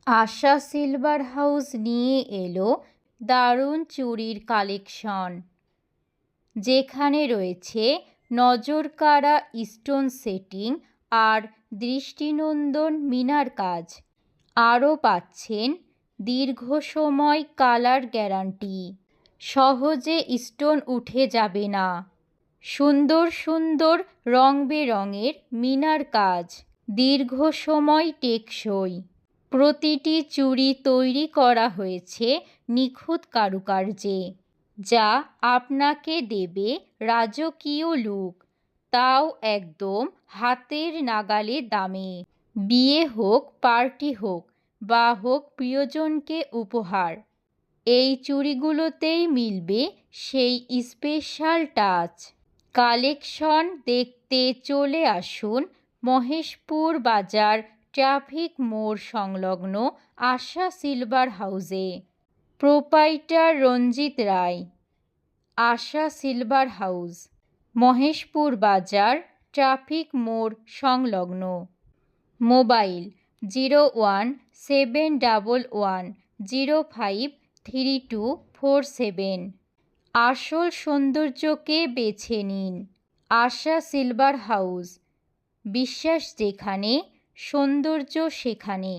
আশা silver house নিয়ে এলো দারুণ চুড়ির কালেকশন, যেখানে রয়েছে নজরকাড়া স্টোন সেটিং আর দৃষ্টিনন্দন মিনার কাজ। আরও পাচ্ছেন দীর্ঘ সময় কালার গ্যারান্টি, সহজে স্টোন উঠে যাবে না। সুন্দর সুন্দর রং বেরঙের মিনার কাজ, দীর্ঘ সময় টেকসই। প্রতিটি চুড়ি তৈরি করা হয়েছে নিখুঁত কারুকার্যে, যা আপনাকে দেবে রাজকীয় লুক, তাও একদম হাতের নাগালে দামে। বিয়ে হোক, পার্টি হোক বা হোক প্রিয়জনকে উপহার, এই চুড়িগুলোতেই মিলবে সেই স্পেশাল টাচ। কালেকশন দেখতে চলে আসুন মহেশপুর বাজার ট্রাফিক মোড় সংলগ্ন আশা সিলভার হাউসে। প্রোপাইটার রঞ্জিত রায়। আশা সিলভার হাউস, মহেশপুর বাজার ট্রাফিক মোড় সংলগ্ন। মোবাইল 0111053247। আসল সৌন্দর্যকে বেছে নিন। আশা সিলভার হাউস, বিশ্বাস যেখানে, সৌন্দর্য সেখানে।